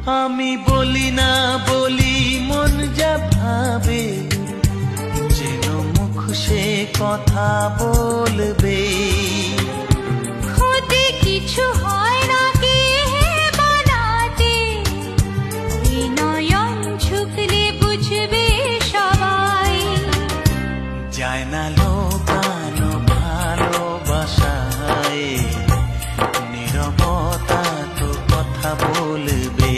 আমি বলি না বলি মন যা ভাবে, যেন মুখ সে কথা বলবে। ক্ষতি কিছু হয় না কি বানাতে, নয়ন ঝুঁকলে বুঝবে সবাই। যায় না লোকানো ভালোবাসায়, নীরবতা তো কথা বলবে।